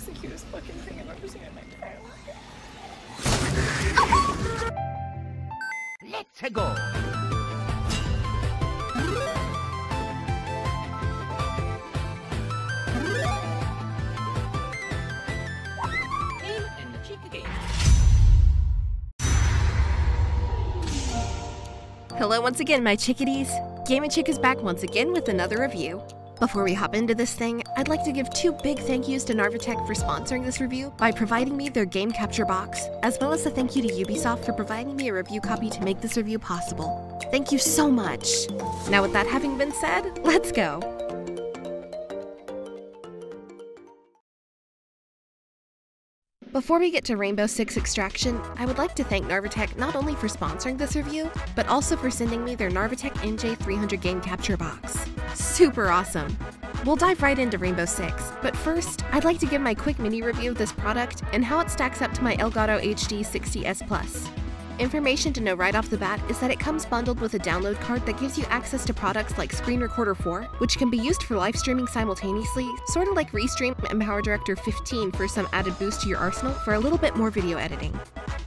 is the cutest fucking thing I've ever seen in my entire life. Let's go. Hello once again, my chickadees. Game & Chick is back once again with another review. Before we hop into this thing, I'd like to give two big thank yous to Narvitech for sponsoring this review by providing me their game capture box, as well as a thank you to Ubisoft for providing me a review copy to make this review possible. Thank you so much! Now with that having been said, let's go! Before we get to Rainbow Six Extraction, I would like to thank Narvitech not only for sponsoring this review, but also for sending me their Narvitech NJ300 game capture box. Super awesome! We'll dive right into Rainbow Six, but first, I'd like to give my quick mini review of this product and how it stacks up to my Elgato HD 60S Plus. Information to know right off the bat is that it comes bundled with a download card that gives you access to products like Screen Recorder 4, which can be used for live streaming simultaneously, sort of like Restream and Power Director 15 for some added boost to your arsenal for a little bit more video editing.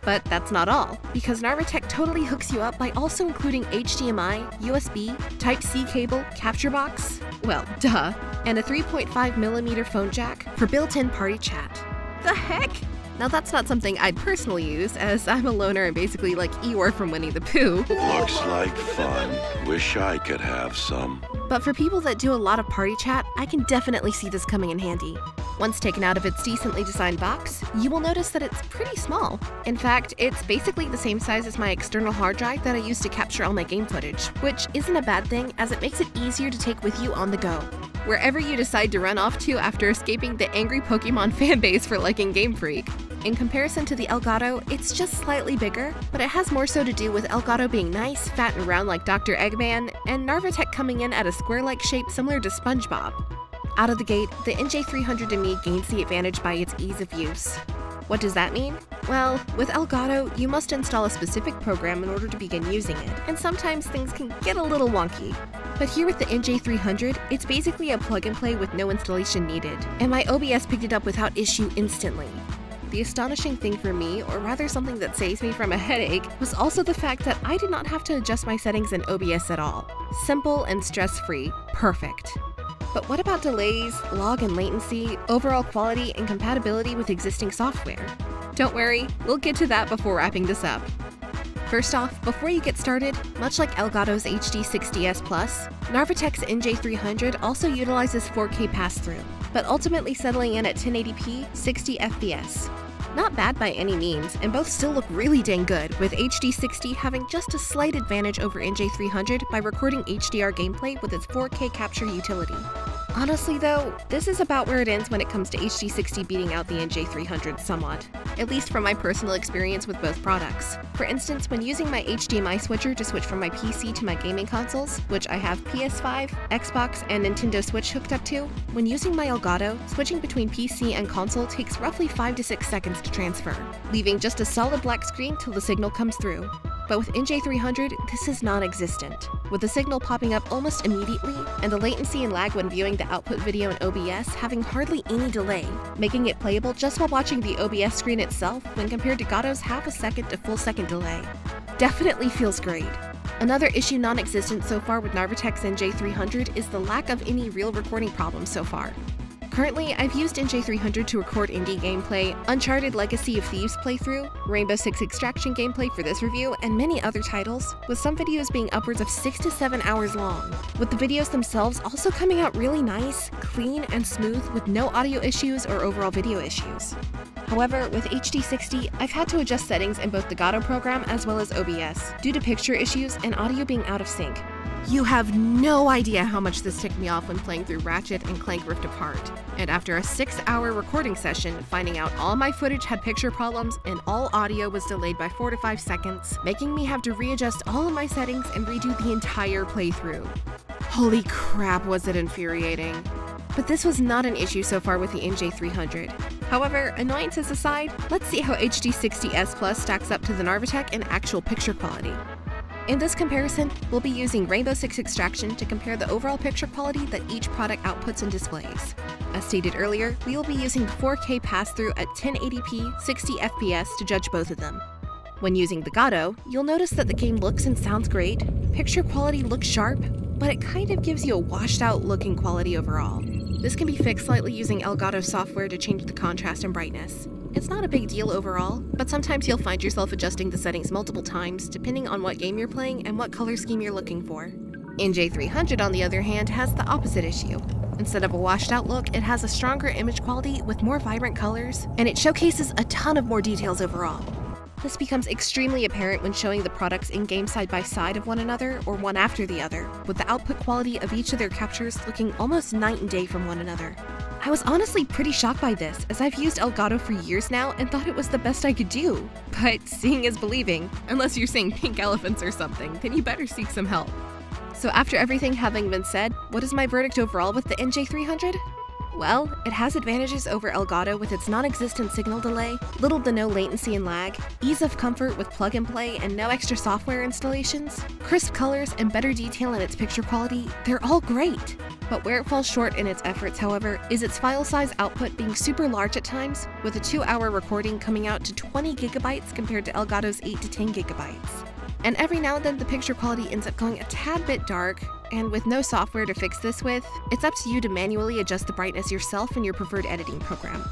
But that's not all, because Narvitech totally hooks you up by also including HDMI, USB, Type-C cable, capture box, well, duh, and a 3.5mm phone jack for built-in party chat. The heck? Now that's not something I'd personally use, as I'm a loner and basically like Eeyore from Winnie the Pooh. Looks like fun. Wish I could have some. But for people that do a lot of party chat, I can definitely see this coming in handy. Once taken out of its decently designed box, you will notice that it's pretty small. In fact, it's basically the same size as my external hard drive that I use to capture all my game footage, which isn't a bad thing as it makes it easier to take with you on the go, wherever you decide to run off to after escaping the angry Pokemon fanbase for liking Game Freak. In comparison to the Elgato, it's just slightly bigger, but it has more so to do with Elgato being nice, fat, and round like Dr. Eggman, and Narvitech coming in at a square-like shape similar to SpongeBob. Out of the gate, the NJ300 to me gains the advantage by its ease of use. What does that mean? Well, with Elgato, you must install a specific program in order to begin using it, and sometimes things can get a little wonky. But here with the NJ300, it's basically a plug-and-play with no installation needed, and my OBS picked it up without issue instantly. The astonishing thing for me, or rather something that saves me from a headache, was also the fact that I did not have to adjust my settings in OBS at all. Simple and stress-free. Perfect. But what about delays, log and latency, overall quality, and compatibility with existing software? Don't worry, we'll get to that before wrapping this up. First off, before you get started, much like Elgato's HD 60S Plus, Narvitech's NJ300 also utilizes 4K pass-through, but ultimately settling in at 1080p, 60 FPS. Not bad by any means, and both still look really dang good, with HD 60 having just a slight advantage over NJ300 by recording HDR gameplay with its 4K capture utility. Honestly though, this is about where it ends when it comes to HD 60 beating out the NJ300 somewhat, at least from my personal experience with both products. For instance, when using my HDMI switcher to switch from my PC to my gaming consoles, which I have PS5, Xbox, and Nintendo Switch hooked up to, when using my Elgato, switching between PC and console takes roughly 5 to 6 seconds to transfer, leaving just a solid black screen till the signal comes through. But with NJ300, this is non-existent, with the signal popping up almost immediately, and the latency and lag when viewing the output video in OBS having hardly any delay, making it playable just while watching the OBS screen itself when compared to Elgato's half a second to full second delay. Definitely feels great. Another issue non-existent so far with Narvitech's NJ300 is the lack of any real recording problems so far. Currently, I've used NJ300 to record indie gameplay, Uncharted Legacy of Thieves playthrough, Rainbow Six Extraction gameplay for this review, and many other titles, with some videos being upwards of 6 to 7 hours long, with the videos themselves also coming out really nice, clean, and smooth with no audio issues or overall video issues. However, with HD 60, I've had to adjust settings in both the Elgato program as well as OBS, due to picture issues and audio being out of sync. You have no idea how much this ticked me off when playing through Ratchet and Clank Rift Apart. And after a 6-hour recording session, finding out all my footage had picture problems and all audio was delayed by 4 to 5 seconds, making me have to readjust all of my settings and redo the entire playthrough. Holy crap, was it infuriating. But this was not an issue so far with the NJ300. However, annoyances aside, let's see how HD 60S Plus stacks up to the Narvitech in actual picture quality. In this comparison, we'll be using Rainbow Six Extraction to compare the overall picture quality that each product outputs and displays. As stated earlier, we will be using the 4K pass-through at 1080p 60 FPS to judge both of them. When using the Elgato, you'll notice that the game looks and sounds great, picture quality looks sharp, but it kind of gives you a washed-out looking quality overall. This can be fixed slightly using Elgato software to change the contrast and brightness. It's not a big deal overall, but sometimes you'll find yourself adjusting the settings multiple times depending on what game you're playing and what color scheme you're looking for. NJ300 on the other hand has the opposite issue. Instead of a washed out look, it has a stronger image quality with more vibrant colors, and it showcases a ton of more details overall. This becomes extremely apparent when showing the products in-game side by side of one another or one after the other, with the output quality of each of their captures looking almost night and day from one another. I was honestly pretty shocked by this, as I've used Elgato for years now and thought it was the best I could do. But seeing is believing. Unless you're seeing pink elephants or something, then you better seek some help. So after everything having been said, what is my verdict overall with the NJ300? Well, it has advantages over Elgato with its non-existent signal delay, little to no latency and lag, ease of comfort with plug-and-play and no extra software installations, crisp colors and better detail in its picture quality. They're all great. But where it falls short in its efforts, however, is its file size output being super large at times, with a 2-hour recording coming out to 20 gigabytes compared to Elgato's 8 to 10 gigabytes. And every now and then the picture quality ends up going a tad bit dark, and with no software to fix this with, it's up to you to manually adjust the brightness yourself in your preferred editing program.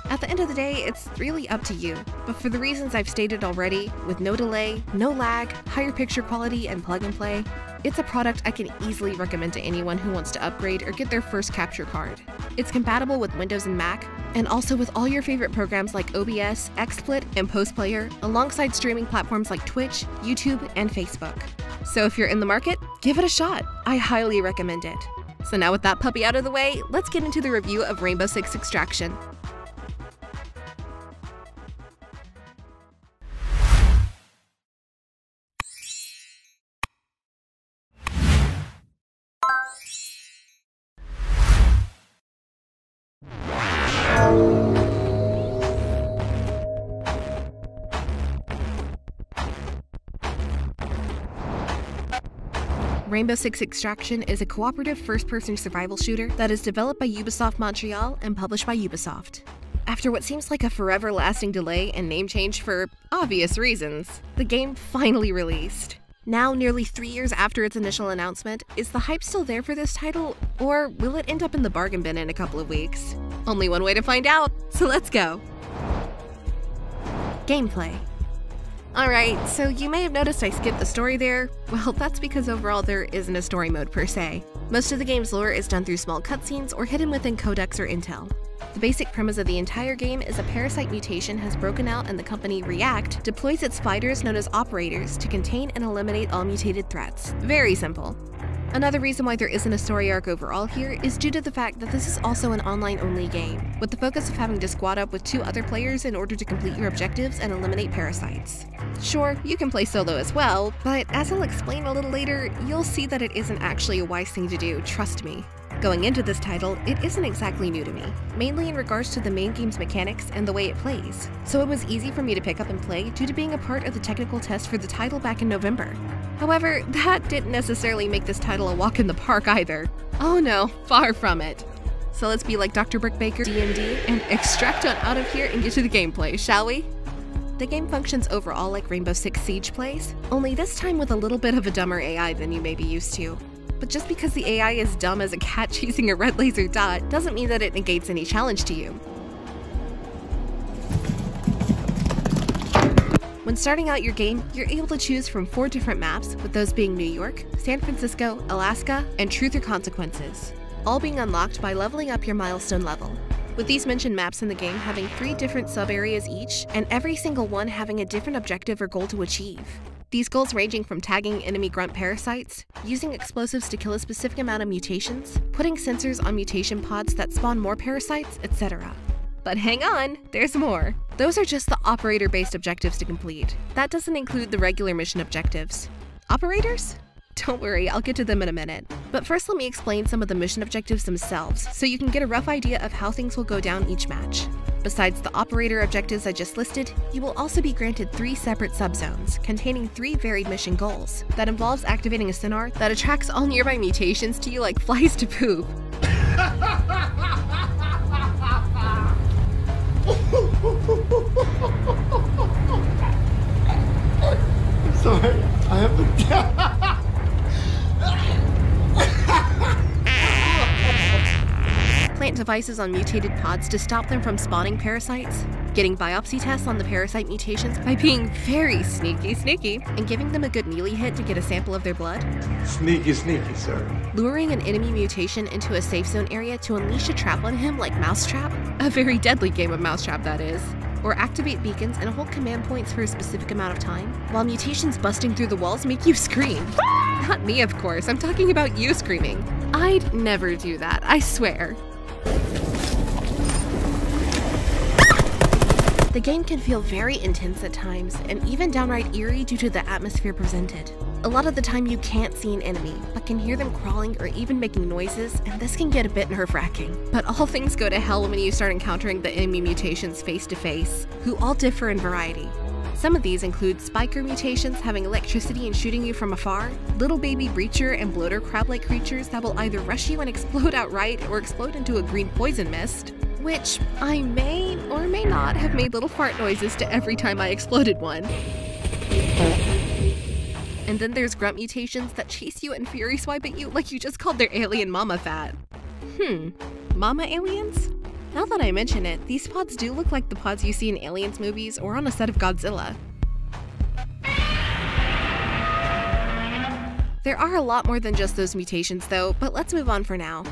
At the end of the day, it's really up to you, but for the reasons I've stated already, with no delay, no lag, higher picture quality, and plug and play, it's a product I can easily recommend to anyone who wants to upgrade or get their first capture card. It's compatible with Windows and Mac, and also with all your favorite programs like OBS, XSplit, and PostPlayer, alongside streaming platforms like Twitch, YouTube, and Facebook. So if you're in the market, give it a shot. I highly recommend it. So now with that puppy out of the way, let's get into the review of Rainbow Six Extraction. Rainbow Six Extraction is a cooperative first-person survival shooter that is developed by Ubisoft Montreal and published by Ubisoft. After what seems like a forever-lasting delay and name change for obvious reasons, the game finally released. Now, nearly 3 years after its initial announcement, is the hype still there for this title, or will it end up in the bargain bin in a couple of weeks? Only one way to find out, so let's go! Gameplay. Alright, so you may have noticed I skipped the story there. Well, that's because overall there isn't a story mode per se. Most of the game's lore is done through small cutscenes or hidden within codecs or intel. The basic premise of the entire game is a parasite mutation has broken out and the company React deploys its fighters known as operators to contain and eliminate all mutated threats. Very simple. Another reason why there isn't a story arc overall here is due to the fact that this is also an online-only game, with the focus of having to squad up with 2 other players in order to complete your objectives and eliminate parasites. Sure, you can play solo as well, but as I'll explain a little later, you'll see that it isn't actually a wise thing to do, trust me. Going into this title, it isn't exactly new to me, mainly in regards to the main game's mechanics and the way it plays, so it was easy for me to pick up and play due to being a part of the technical test for the title back in November. However, that didn't necessarily make this title a walk in the park either. Oh no, far from it. So let's be like Dr. Brickbaker, DMD, and extract on out of here and get to the gameplay, shall we? The game functions overall like Rainbow Six Siege plays, only this time with a little bit of a dumber AI than you may be used to. But just because the AI is dumb as a cat chasing a red laser dot doesn't mean that it negates any challenge to you. When starting out your game, you're able to choose from 4 different maps, with those being New York, San Francisco, Alaska, and Truth or Consequences, all being unlocked by leveling up your milestone level. With these mentioned maps in the game having 3 different sub-areas each, and every single one having a different objective or goal to achieve. These goals ranging from tagging enemy grunt parasites, using explosives to kill a specific amount of mutations, putting sensors on mutation pods that spawn more parasites, etc. But hang on, there's more. Those are just the operator-based objectives to complete. That doesn't include the regular mission objectives. Operators? Don't worry, I'll get to them in a minute. But first let me explain some of the mission objectives themselves, so you can get a rough idea of how things will go down each match. Besides the operator objectives I just listed, you will also be granted 3 separate subzones, containing 3 varied mission goals. That involves activating a sonar that attracts all nearby mutations to you like flies to poop. plant devices on mutated pods to stop them from spawning parasites, getting biopsy tests on the parasite mutations by being very sneaky, and giving them a good melee hit to get a sample of their blood, Sneaky, sir. luring an enemy mutation into a safe zone area to unleash a trap on him like Mousetrap, a very deadly game of Mousetrap that is, or activate beacons and hold command points for a specific amount of time, while mutations busting through the walls make you scream. Not me, of course, I'm talking about you screaming. I'd never do that, I swear. The game can feel very intense at times, and even downright eerie due to the atmosphere presented. A lot of the time you can't see an enemy, but can hear them crawling or even making noises, and this can get a bit nerve-wracking. But all things go to hell when you start encountering the enemy mutations face to face, who all differ in variety. Some of these include spiker mutations having electricity and shooting you from afar, little baby breacher and bloater crab-like creatures that will either rush you and explode outright or explode into a green poison mist, which I may or may not have made little fart noises to every time I exploded one. And then there's grunt mutations that chase you and fury swipe at you like you just called their alien mama fat. Mama aliens? Now that I mention it, these pods do look like the pods you see in Aliens movies or on a set of Godzilla. There are a lot more than just those mutations though, but let's move on for now.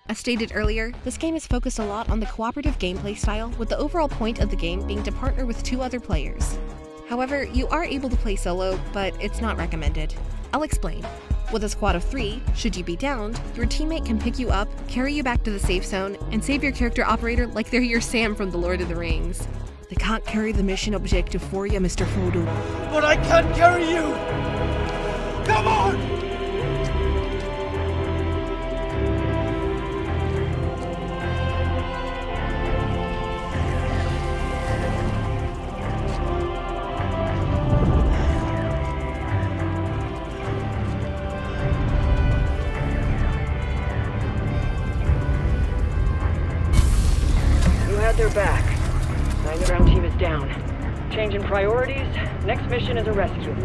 As stated earlier, this game is focused a lot on the cooperative gameplay style, with the overall point of the game being to partner with 2 other players. However, you are able to play solo, but it's not recommended. I'll explain. With a squad of 3, should you be downed, your teammate can pick you up, carry you back to the safe zone, and save your character operator like they're your Sam from The Lord of the Rings. They can't carry the mission objective for you, Mr. Frodo. But I can't carry you! Come on! They're back. 9 ground team is down. Change in priorities. Next mission is a rescue.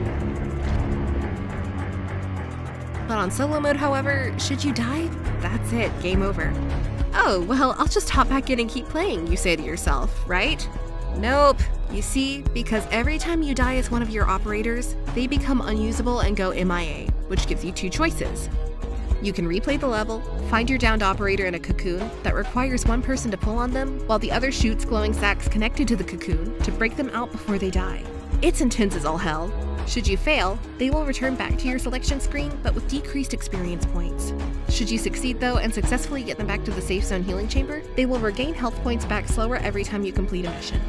But on solo mode, however, should you die, that's it, game over. Oh, well, I'll just hop back in and keep playing, you say to yourself, right? Nope. You see, because every time you die as one of your operators, they become unusable and go MIA, which gives you 2 choices. You can replay the level, find your downed operator in a cocoon that requires one person to pull on them, while the other shoots glowing sacks connected to the cocoon to break them out before they die. It's intense as all hell. Should you fail, they will return back to your selection screen, but with decreased experience points. Should you succeed though and successfully get them back to the safe zone healing chamber, they will regain health points back slower every time you complete a mission.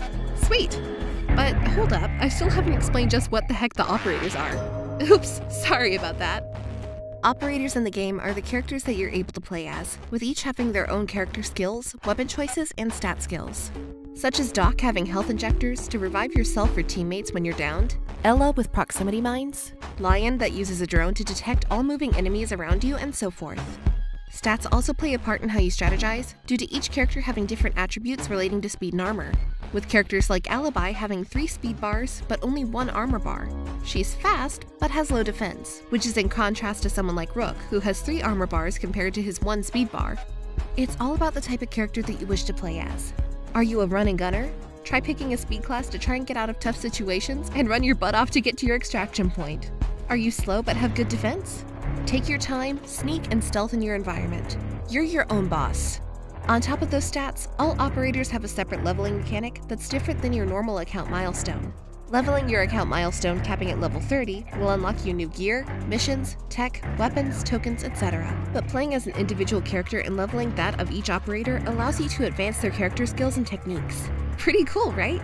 Sweet! But hold up, I still haven't explained just what the heck the operators are. Oops, sorry about that. Operators in the game are the characters that you're able to play as, with each having their own character skills, weapon choices, and stat skills. Such as Doc having health injectors to revive yourself or teammates when you're downed, Ella with proximity mines, Lion that uses a drone to detect all moving enemies around you, and so forth. Stats also play a part in how you strategize, due to each character having different attributes relating to speed and armor, with characters like Alibi having 3 speed bars but only 1 armor bar. She's fast, but has low defense, which is in contrast to someone like Rook, who has 3 armor bars compared to his 1 speed bar. It's all about the type of character that you wish to play as. Are you a run and gunner? Try picking a speed class to try and get out of tough situations and run your butt off to get to your extraction point. Are you slow but have good defense? Take your time, sneak, and stealth in your environment. You're your own boss. On top of those stats, all operators have a separate leveling mechanic that's different than your normal account milestone. Leveling your account milestone capping at level 30 will unlock you new gear, missions, tech, weapons, tokens, etc. But playing as an individual character and leveling that of each operator allows you to advance their character skills and techniques. Pretty cool, right?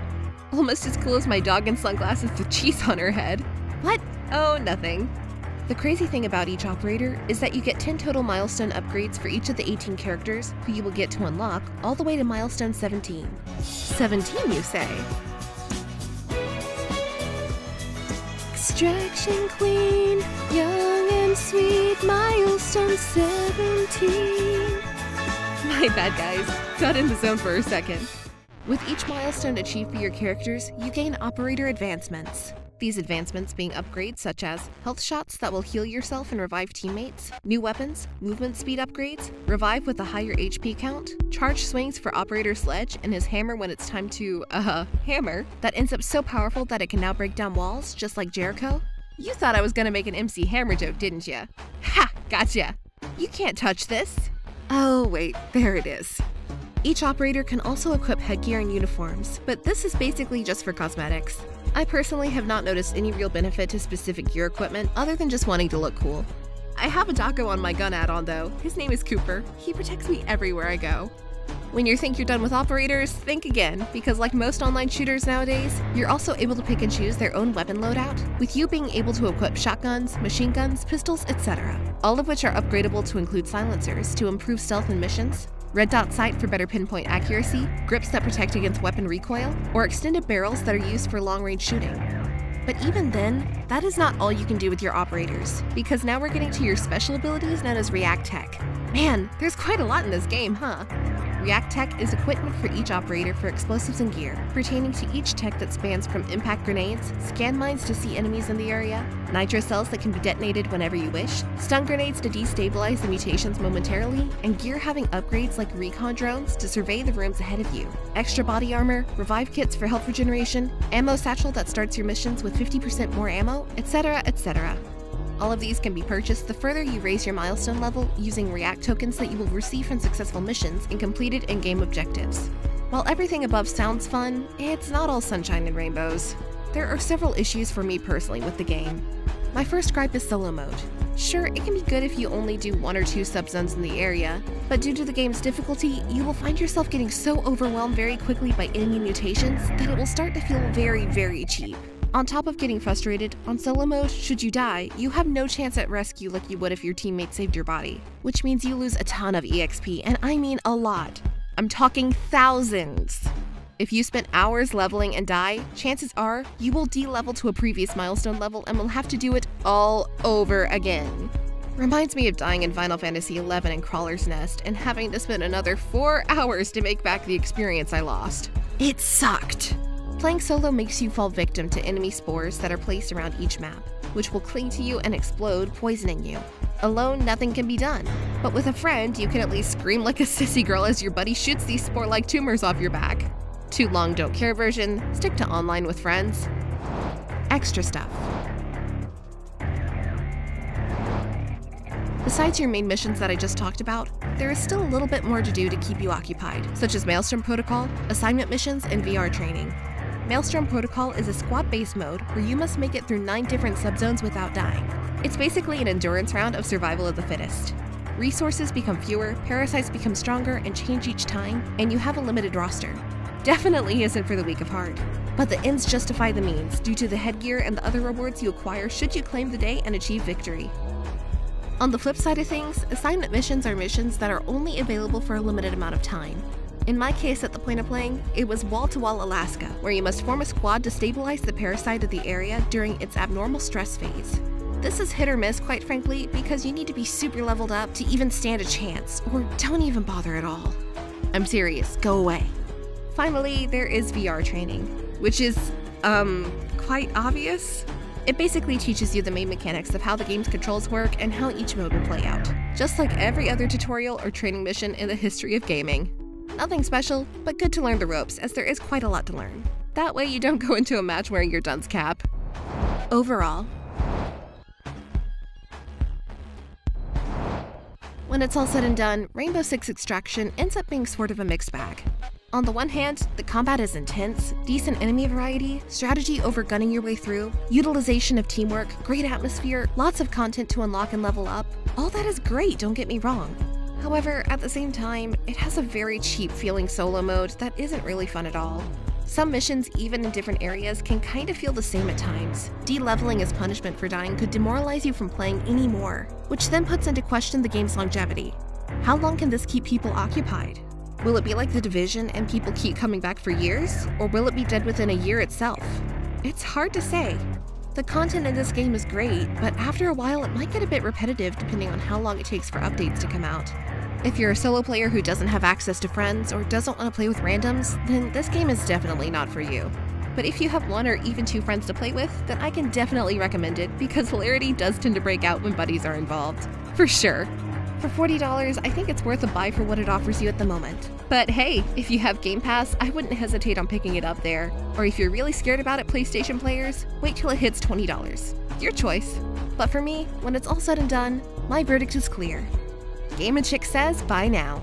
Almost as cool as my dog in sunglasses with cheese on her head. What? Oh, nothing. The crazy thing about each operator is that you get 10 total milestone upgrades for each of the 18 characters who you will get to unlock, all the way to milestone 17. 17, you say? Extraction Queen, young and sweet, milestone 17. My bad, guys. Got in the zone for a second. With each milestone achieved for your characters, you gain operator advancements. These advancements being upgrades such as health shots that will heal yourself and revive teammates, new weapons, movement speed upgrades, revive with a higher HP count, charge swings for Operator Sledge and his hammer when it's time to, hammer, that ends up so powerful that it can now break down walls, just like Jericho. You thought I was gonna make an MC Hammer joke, didn't ya? Ha! Gotcha! You can't touch this! Oh wait, there it is. Each operator can also equip headgear and uniforms, but this is basically just for cosmetics. I personally have not noticed any real benefit to specific gear equipment other than just wanting to look cool. I have a Daco on my gun add-on though. His name is Cooper. He protects me everywhere I go. When you think you're done with operators, think again, because like most online shooters nowadays, you're also able to pick and choose their own weapon loadout, with you being able to equip shotguns, machine guns, pistols, etc. All of which are upgradable to include silencers to improve stealth in missions, red dot sight for better pinpoint accuracy, grips that protect against weapon recoil, or extended barrels that are used for long-range shooting. But even then, that is not all you can do with your operators, because now we're getting to your special abilities known as React Tech. Man, there's quite a lot in this game, huh? React Tech is equipment for each operator for explosives and gear, pertaining to each tech that spans from impact grenades, scan mines to see enemies in the area, nitro cells that can be detonated whenever you wish, stun grenades to destabilize the mutations momentarily, and gear having upgrades like recon drones to survey the rooms ahead of you, extra body armor, revive kits for health regeneration, ammo satchel that starts your missions with 50% more ammo, etc., etc. All of these can be purchased the further you raise your milestone level using React tokens that you will receive from successful missions and completed in-game objectives. While everything above sounds fun, it's not all sunshine and rainbows. There are several issues for me personally with the game. My first gripe is solo mode. Sure, it can be good if you only do 1 or 2 subzones in the area, but due to the game's difficulty, you will find yourself getting so overwhelmed very quickly by enemy mutations that it will start to feel very, very cheap. On top of getting frustrated, on solo mode, should you die, you have no chance at rescue like you would if your teammate saved your body, which means you lose a ton of EXP, and I mean a lot. I'm talking thousands. If you spent hours leveling and die, chances are you will de-level to a previous milestone level and will have to do it all over again. Reminds me of dying in Final Fantasy XI in Crawler's Nest and having to spend another 4 hours to make back the experience I lost. It sucked. Playing solo makes you fall victim to enemy spores that are placed around each map, which will cling to you and explode, poisoning you. Alone, nothing can be done, but with a friend, you can at least scream like a sissy girl as your buddy shoots these spore-like tumors off your back. Too long don't care version, stick to online with friends. Extra stuff. Besides your main missions that I just talked about, there is still a little bit more to do to keep you occupied, such as Maelstrom Protocol, assignment missions, and VR training. Maelstrom Protocol is a squad-based mode where you must make it through 9 different subzones without dying. It's basically an endurance round of survival of the fittest. Resources become fewer, parasites become stronger and change each time, and you have a limited roster. Definitely isn't for the weak of heart. But the ends justify the means due to the headgear and the other rewards you acquire should you claim the day and achieve victory. On the flip side of things, assignment missions are missions that are only available for a limited amount of time. In my case, at the point of playing, it was Wall-to-Wall Alaska, where you must form a squad to stabilize the parasite of the area during its abnormal stress phase. This is hit or miss, quite frankly, because you need to be super leveled up to even stand a chance, or don't even bother at all. I'm serious, go away. Finally, there is VR training, which is, quite obvious. It basically teaches you the main mechanics of how the game's controls work and how each mode will play out, just like every other tutorial or training mission in the history of gaming. Nothing special, but good to learn the ropes, as there is quite a lot to learn. That way you don't go into a match wearing your dunce cap. Overall, when it's all said and done, Rainbow Six Extraction ends up being sort of a mixed bag. On the one hand, the combat is intense, decent enemy variety, strategy over gunning your way through, utilization of teamwork, great atmosphere, lots of content to unlock and level up. All that is great, don't get me wrong. However, at the same time, it has a very cheap feeling solo mode that isn't really fun at all. Some missions, even in different areas, can kind of feel the same at times. De-leveling as punishment for dying could demoralize you from playing anymore, which then puts into question the game's longevity. How long can this keep people occupied? Will it be like The Division and people keep coming back for years? Or will it be dead within a year itself? It's hard to say. The content in this game is great, but after a while it might get a bit repetitive depending on how long it takes for updates to come out. If you're a solo player who doesn't have access to friends or doesn't want to play with randoms, then this game is definitely not for you. But if you have one or even two friends to play with, then I can definitely recommend it because hilarity does tend to break out when buddies are involved. For sure. For $40, I think it's worth a buy for what it offers you at the moment. But hey, if you have Game Pass, I wouldn't hesitate on picking it up there. Or if you're really scared about it, PlayStation players, wait till it hits $20. Your choice. But for me, when it's all said and done, my verdict is clear. Game and Chick says buy now.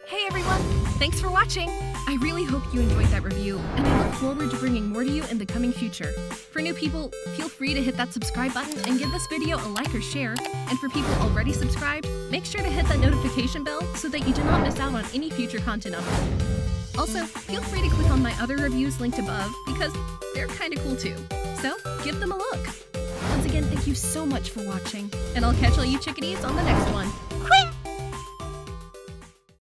Hey everyone! Thanks for watching! I really hope you enjoyed that review, and I look forward to bringing more to you in the coming future. For new people, feel free to hit that subscribe button and give this video a like or share, and for people already subscribed, make sure to hit that notification bell so that you do not miss out on any future content upload. Also, feel free to click on my other reviews linked above, because they're kinda cool too. So, give them a look! Once again, thank you so much for watching, and I'll catch all you chickadees on the next one.